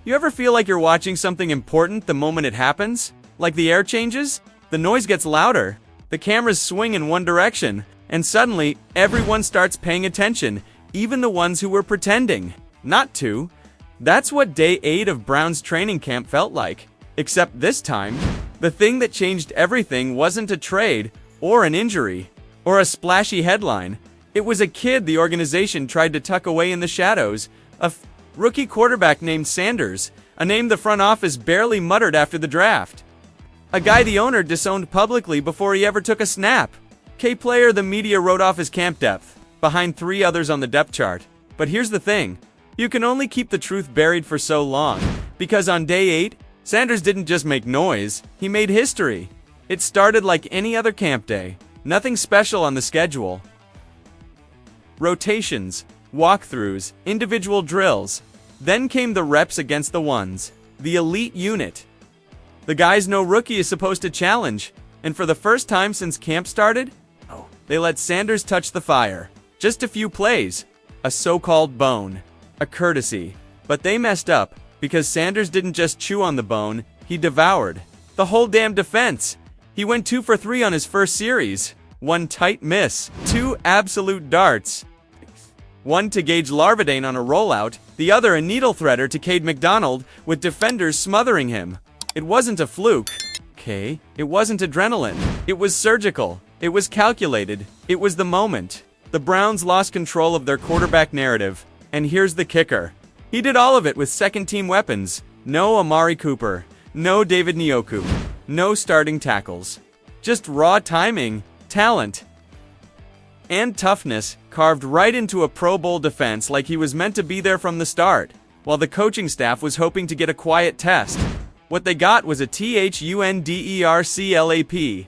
You ever feel like you're watching something important the moment it happens? Like the air changes, the noise gets louder, the cameras swing in one direction, and suddenly, everyone starts paying attention, even the ones who were pretending not to. That's what day 8 of Brown's training camp felt like. Except this time, the thing that changed everything wasn't a trade, or an injury, or a splashy headline. It was a kid the organization tried to tuck away in the shadows, a rookie quarterback named Sanders, a name the front office barely muttered after the draft. A guy the owner disowned publicly before he ever took a snap. K-player the media wrote off his camp depth, behind 3 others on the depth chart. But here's the thing. You can only keep the truth buried for so long, because on day 8, Sanders didn't just make noise, he made history. It started like any other camp day. Nothing special on the schedule. Rotations, walkthroughs, individual drills. Then came the reps against the ones, the elite unit. The guys no rookie is supposed to challenge, and for the first time since camp started, they let Sanders touch the fire. Just a few plays, a so-called bone, a courtesy. But they messed up, because Sanders didn't just chew on the bone, he devoured the whole damn defense. He went 2 for 3 on his first series. 1 tight miss, 2 absolute darts. One to Gage Larvadain on a rollout, the other a needle threader to Cade McDonald, with defenders smothering him. It wasn't a fluke. Okay, it wasn't adrenaline. It was surgical. It was calculated. It was the moment. The Browns lost control of their quarterback narrative. And here's the kicker. He did all of it with second-team weapons. No Amari Cooper. No David Njoku. No starting tackles. Just raw timing, talent, and toughness carved right into a Pro Bowl defense like he was meant to be there from the start, while the coaching staff was hoping to get a quiet test. What they got was a THUNDERCLAP.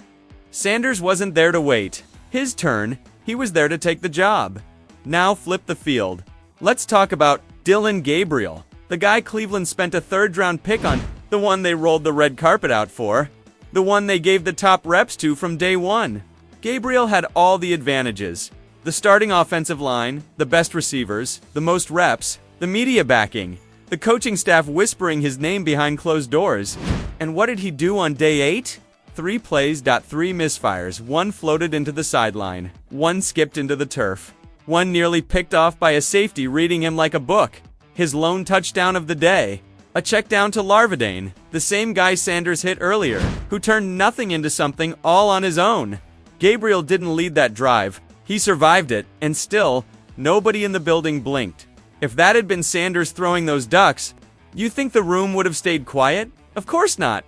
Sanders wasn't there to wait. His turn, he was there to take the job. Now flip the field. Let's talk about Dillon Gabriel, the guy Cleveland spent a 3rd-round pick on, the one they rolled the red carpet out for, the one they gave the top reps to from day 1. Gabriel had all the advantages. The starting offensive line, the best receivers, the most reps, the media backing, the coaching staff whispering his name behind closed doors. And what did he do on day 8? 3 plays, 3 misfires, 1 floated into the sideline, 1 skipped into the turf, 1 nearly picked off by a safety reading him like a book. His lone touchdown of the day. A check down to Larvadain, the same guy Sanders hit earlier, who turned nothing into something all on his own. Gabriel didn't lead that drive. He survived it, and still, nobody in the building blinked. If that had been Sanders throwing those ducks, you think the room would have stayed quiet? Of course not.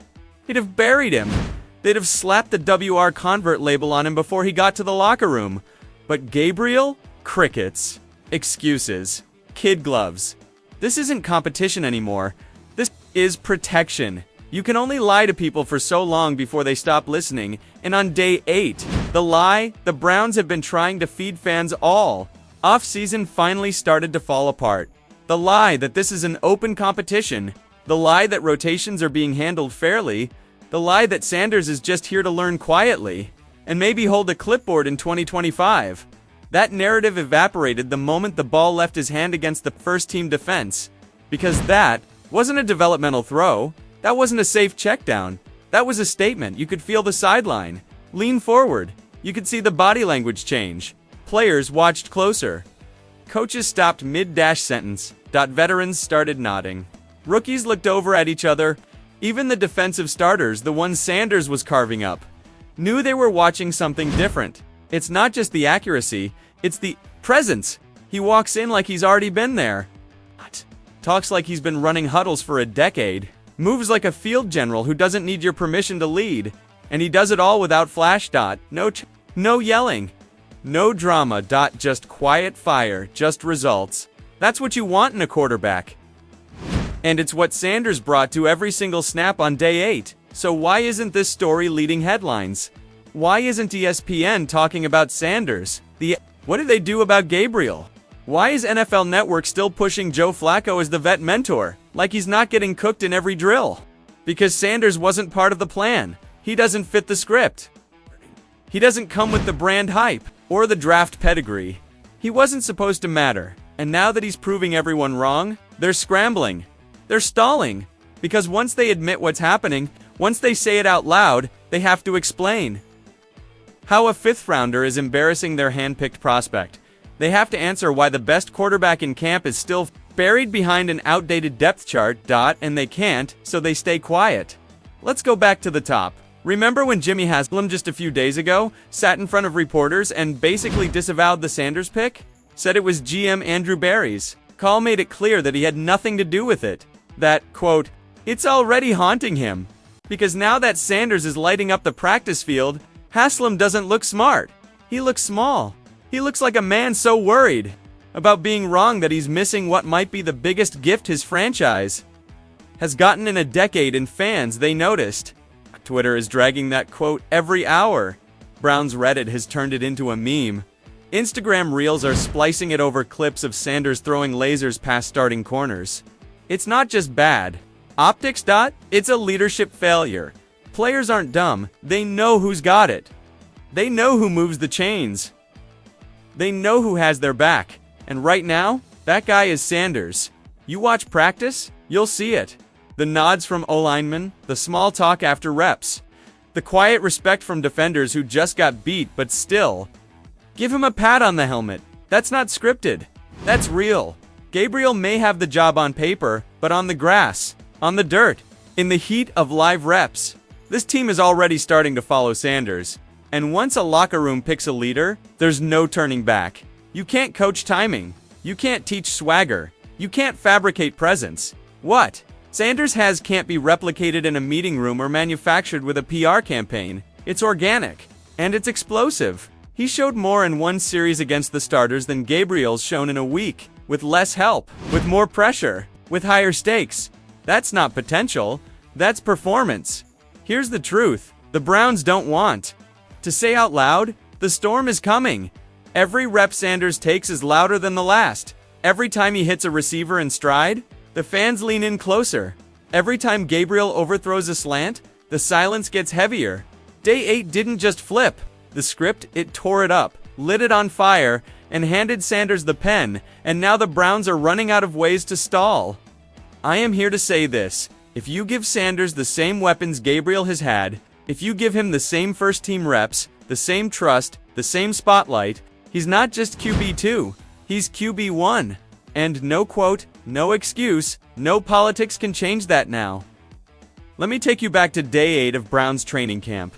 They'd have buried him. They'd have slapped the WR convert label on him before he got to the locker room. But Gabriel? Crickets. Excuses. Kid gloves. This isn't competition anymore. This is protection. You can only lie to people for so long before they stop listening, and on day 8, the lie the Browns have been trying to feed fans all off-season finally started to fall apart. The lie that this is an open competition, the lie that rotations are being handled fairly, the lie that Sanders is just here to learn quietly, and maybe hold a clipboard in 2025. That narrative evaporated the moment the ball left his hand against the first-team defense, because that wasn't a developmental throw. That wasn't a safe check down. That was a statement. You could feel the sideline. Lean forward. You could see the body language change. Players watched closer. Coaches stopped mid-dash sentence. Veterans started nodding. Rookies looked over at each other. Even the defensive starters, the ones Sanders was carving up, knew they were watching something different. It's not just the accuracy, it's the presence. He walks in like he's already been there. Talks like he's been running huddles for a decade. Moves like a field general who doesn't need your permission to lead. And he does it all without flash. No yelling. No drama. Just quiet fire. Just results. That's what you want in a quarterback. And it's what Sanders brought to every single snap on day 8. So why isn't this story leading headlines? Why isn't ESPN talking about Sanders? What did they do about Gabriel? Why is NFL Network still pushing Joe Flacco as the vet mentor, like he's not getting cooked in every drill? Because Sanders wasn't part of the plan. He doesn't fit the script. He doesn't come with the brand hype, or the draft pedigree. He wasn't supposed to matter, and now that he's proving everyone wrong, they're scrambling. They're stalling. Because once they admit what's happening, once they say it out loud, they have to explain. How a fifth-rounder is embarrassing their hand-picked prospect. They have to answer why the best quarterback in camp is still buried behind an outdated depth chart, and they can't, so they stay quiet. Let's go back to the top. Remember when Jimmy Haslam just a few days ago sat in front of reporters and basically disavowed the Sanders pick? Said it was GM Andrew Barry's call, made it clear that he had nothing to do with it. That, quote, it's already haunting him. Because now that Sanders is lighting up the practice field, Haslam doesn't look smart. He looks small. He looks like a man so worried about being wrong that he's missing what might be the biggest gift his franchise has gotten in a decade, and fans, they noticed. Twitter is dragging that quote every hour. Browns Reddit has turned it into a meme. Instagram Reels are splicing it over clips of Sanders throwing lasers past starting corners. It's not just bad optics. It's a leadership failure. Players aren't dumb. They know who's got it. They know who moves the chains. They know who has their back. And right now, that guy is Sanders. You watch practice, you'll see it. The nods from O-linemen, the small talk after reps, the quiet respect from defenders who just got beat but still give him a pat on the helmet. That's not scripted. That's real. Gabriel may have the job on paper, but on the grass, on the dirt, in the heat of live reps, this team is already starting to follow Sanders. And once a locker room picks a leader, there's no turning back. You can't coach timing. You can't teach swagger. You can't fabricate presence. What Sanders has can't be replicated in a meeting room or manufactured with a PR campaign. It's organic. And it's explosive. He showed more in one series against the starters than Gabriel's shown in a week. With less help. With more pressure. With higher stakes. That's not potential. That's performance. Here's the truth. The Browns don't want to say out loud, the storm is coming. Every rep Sanders takes is louder than the last. Every time he hits a receiver in stride, the fans lean in closer. Every time Gabriel overthrows a slant, the silence gets heavier. Day 8 didn't just flip the script, it tore it up, lit it on fire, and handed Sanders the pen, and now the Browns are running out of ways to stall. I am here to say this. If you give Sanders the same weapons Gabriel has had, if you give him the same first-team reps, the same trust, the same spotlight, he's not just QB2, he's QB1. And no quote, no excuse, no politics can change that now. Let me take you back to day 8 of Browns training camp.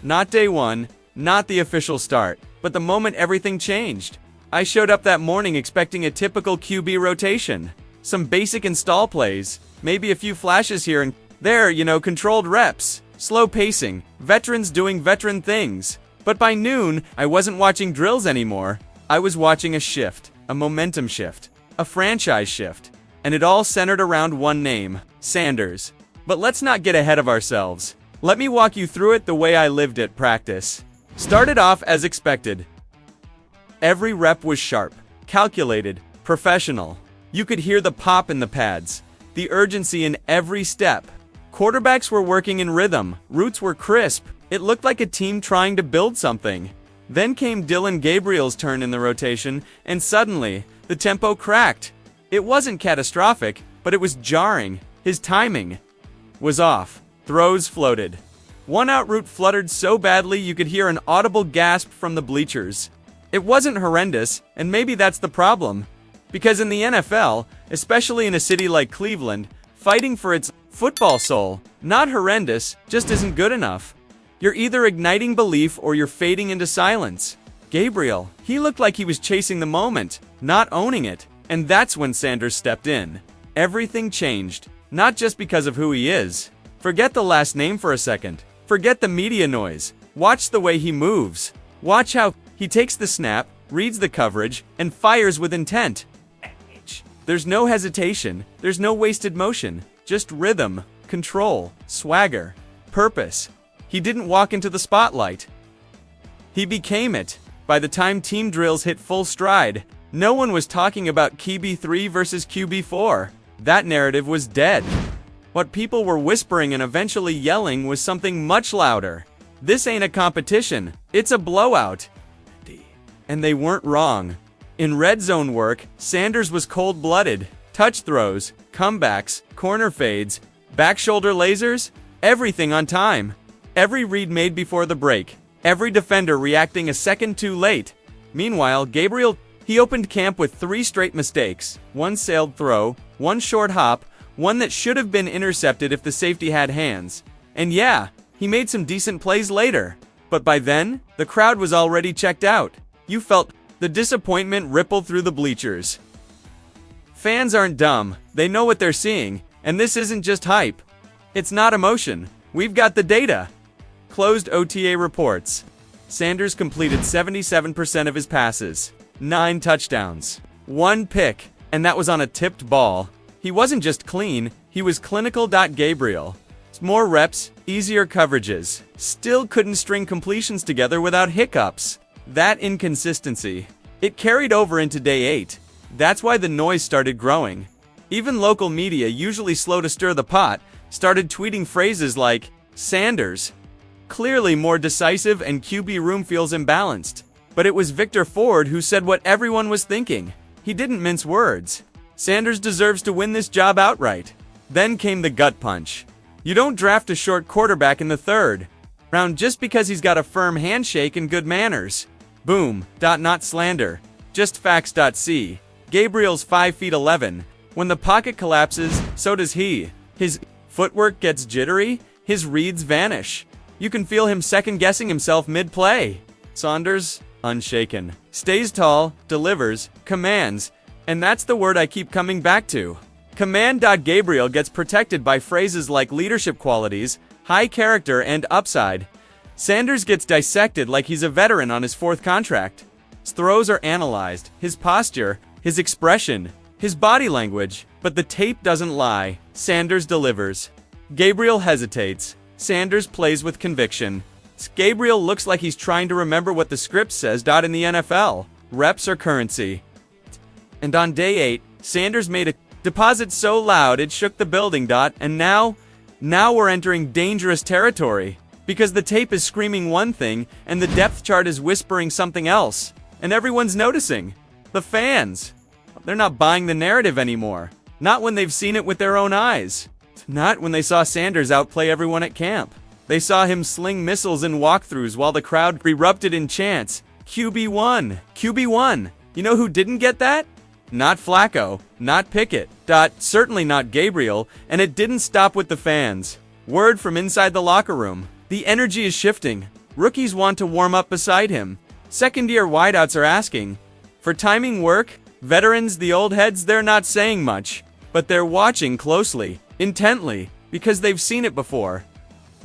Not day 1, not the official start, but the moment everything changed. I showed up that morning expecting a typical QB rotation. Some basic install plays, maybe a few flashes here and there, controlled reps, slow pacing, veterans doing veteran things. But by noon, I wasn't watching drills anymore. I was watching a shift, a momentum shift, a franchise shift. And it all centered around one name, Sanders. But let's not get ahead of ourselves. Let me walk you through it the way I lived at practice. Started off as expected. Every rep was sharp, calculated, professional. You could hear the pop in the pads, the urgency in every step. Quarterbacks were working in rhythm, routes were crisp. It looked like a team trying to build something. Then came Dillon Gabriel's turn in the rotation, and suddenly, the tempo cracked. It wasn't catastrophic, but it was jarring. His timing was off. Throws floated. One out route fluttered so badly you could hear an audible gasp from the bleachers. It wasn't horrendous, and maybe that's the problem. Because in the NFL, especially in a city like Cleveland, fighting for its football soul, not horrendous, just isn't good enough. You're either igniting belief or you're fading into silence. Gabriel, he looked like he was chasing the moment, not owning it. And that's when Sanders stepped in. Everything changed, not just because of who he is. Forget the last name for a second. Forget the media noise. Watch the way he moves. Watch how he takes the snap, reads the coverage, and fires with intent. There's no hesitation. There's no wasted motion. Just rhythm, control, swagger, purpose. He didn't walk into the spotlight. He became it. By the time team drills hit full stride, no one was talking about QB3 versus QB4. That narrative was dead. What people were whispering and eventually yelling was something much louder. This ain't a competition, it's a blowout. And they weren't wrong. In red zone work, Sanders was cold-blooded. Touch throws, comebacks, corner fades, back shoulder lasers, everything on time. Every read made before the break, every defender reacting a second too late. Meanwhile, Gabriel, he opened camp with 3 straight mistakes, 1 sailed throw, 1 short hop, 1 that should have been intercepted if the safety had hands. And yeah, he made some decent plays later. But by then, the crowd was already checked out. You felt the disappointment ripple through the bleachers. Fans aren't dumb, they know what they're seeing, and this isn't just hype. It's not emotion, we've got the data. Closed OTA reports. Sanders completed 77% of his passes, 9 touchdowns, 1 pick, and that was on a tipped ball. He wasn't just clean, he was clinical. Gabriel. More reps, easier coverages, still couldn't string completions together without hiccups. That inconsistency, it carried over into day 8. That's why the noise started growing. Even local media, usually slow to stir the pot, started tweeting phrases like, Sanders, clearly more decisive and QB room feels imbalanced. But it was Victor Ford who said what everyone was thinking. He didn't mince words. Sanders deserves to win this job outright. Then came the gut punch. You don't draft a short quarterback in the 3rd round just because he's got a firm handshake and good manners. Boom. Not slander. Just facts. See. Gabriel's 5 feet 11. When the pocket collapses, so does he. His footwork gets jittery, his reads vanish. You can feel him second-guessing himself mid-play. Sanders, unshaken. Stays tall, delivers, commands, and that's the word I keep coming back to. Command. Gabriel gets protected by phrases like leadership qualities, high character, and upside. Sanders gets dissected like he's a veteran on his 4th contract. His throws are analyzed, his posture, his expression, his body language, but the tape doesn't lie. Sanders delivers. Gabriel hesitates. Sanders plays with conviction. Gabriel looks like he's trying to remember what the script says. In the NFL, reps are currency. And on day 8, Sanders made a deposit so loud it shook the building. And now we're entering dangerous territory. Because the tape is screaming one thing, and the depth chart is whispering something else. And everyone's noticing. The fans. They're not buying the narrative anymore. Not when they've seen it with their own eyes. Not when they saw Sanders outplay everyone at camp. They saw him sling missiles in walkthroughs while the crowd erupted in chants. QB1. QB1. You know who didn't get that? Not Flacco. Not Pickett. Certainly not Gabriel. And it didn't stop with the fans. Word from inside the locker room. The energy is shifting. Rookies want to warm up beside him. Second-year wideouts are asking for timing work. Veterans, the old heads, they're not saying much, but they're watching closely, intently, because they've seen it before.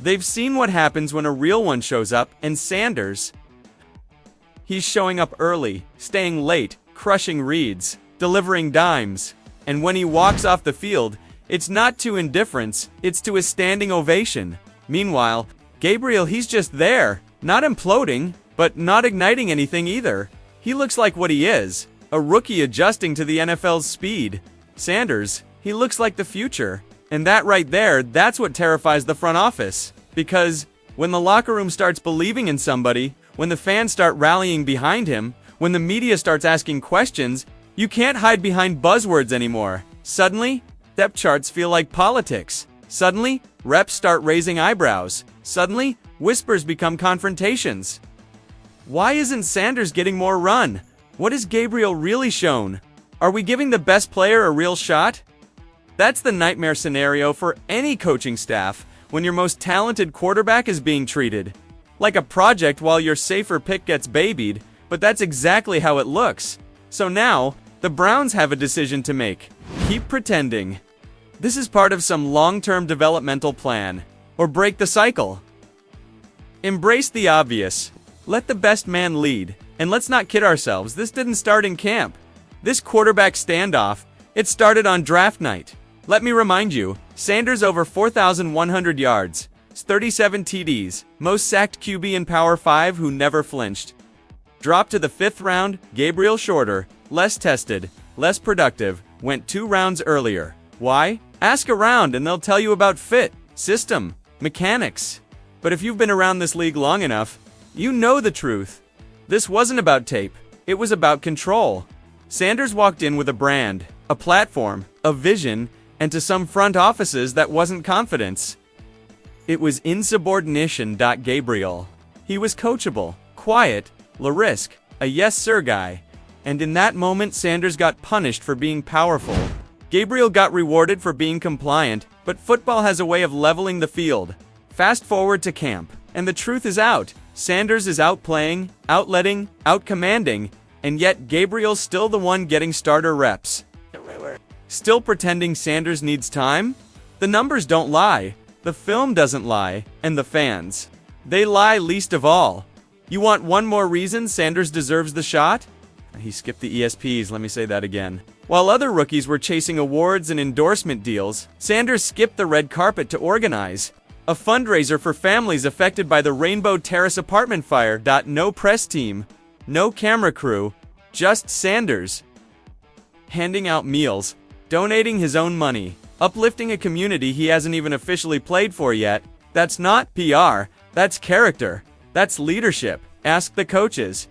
They've seen what happens when a real one shows up, and Sanders, he's showing up early, staying late, crushing reads, delivering dimes, and when he walks off the field, it's not to indifference, it's to a standing ovation. Meanwhile, Gabriel, he's just there, not imploding, but not igniting anything either. He looks like what he is. A rookie adjusting to the NFL's speed. Sanders, he looks like the future. And that right there, that's what terrifies the front office. Because when the locker room starts believing in somebody, when the fans start rallying behind him, when the media starts asking questions, you can't hide behind buzzwords anymore. Suddenly, depth charts feel like politics. Suddenly, reps start raising eyebrows. Suddenly, whispers become confrontations. Why isn't Sanders getting more run? What has Gabriel really shown? Are we giving the best player a real shot? That's the nightmare scenario for any coaching staff when your most talented quarterback is being treated like a project while your safer pick gets babied, but that's exactly how it looks. So now, the Browns have a decision to make. Keep pretending. This is part of some long-term developmental plan, or break the cycle. Embrace the obvious. Let the best man lead. And let's not kid ourselves, this didn't start in camp. This quarterback standoff, it started on draft night. Let me remind you, Sanders over 4,100 yards, 37 TDs, most sacked QB in Power 5 who never flinched. Dropped to the 5th round, Gabriel shorter, less tested, less productive, went 2 rounds earlier. Why? Ask around and they'll tell you about fit, system, mechanics. But if you've been around this league long enough, you know the truth. This wasn't about tape, it was about control. Sanders walked in with a brand, a platform, a vision, and to some front offices that wasn't confidence. It was insubordination. Gabriel. He was coachable, quiet, low risk, a yes sir guy. And in that moment Sanders got punished for being powerful. Gabriel got rewarded for being compliant, but football has a way of leveling the field. Fast forward to camp, and the truth is out. Sanders is outplaying, outletting, outcommanding, and yet Gabriel's still the one getting starter reps. Still pretending Sanders needs time? The numbers don't lie, the film doesn't lie, and the fans. They lie least of all. You want one more reason Sanders deserves the shot? He skipped the ESPs, let me say that again. While other rookies were chasing awards and endorsement deals, Sanders skipped the red carpet to organize a fundraiser for families affected by the Rainbow Terrace apartment fire. No press team, no camera crew, just Sanders. Handing out meals, donating his own money, uplifting a community he hasn't even officially played for yet. That's not PR, that's character, that's leadership. Ask the coaches.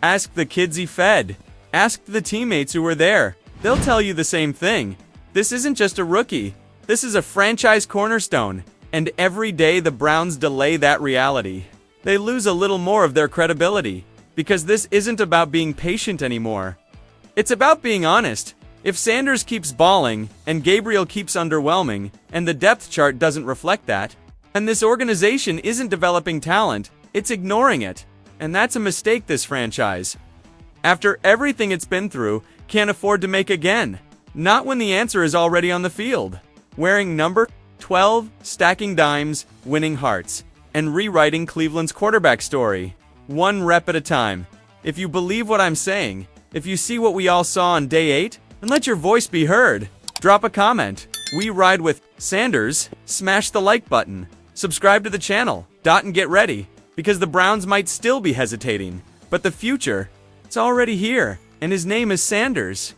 Ask the kids he fed. Ask the teammates who were there. They'll tell you the same thing. This isn't just a rookie. This is a franchise cornerstone. And every day the Browns delay that reality. They lose a little more of their credibility. Because this isn't about being patient anymore. It's about being honest. If Sanders keeps balling, and Gabriel keeps underwhelming, and the depth chart doesn't reflect that, and this organization isn't developing talent, it's ignoring it. And that's a mistake this franchise, after everything it's been through, can't afford to make again. Not when the answer is already on the field. Wearing number 12, stacking dimes, winning hearts, and rewriting Cleveland's quarterback story. One rep at a time. If you believe what I'm saying, if you see what we all saw on day 8, then let your voice be heard. Drop a comment. We ride with Sanders. Smash the like button. Subscribe to the channel. And get ready, because the Browns might still be hesitating, but the future, it's already here, and his name is Sanders.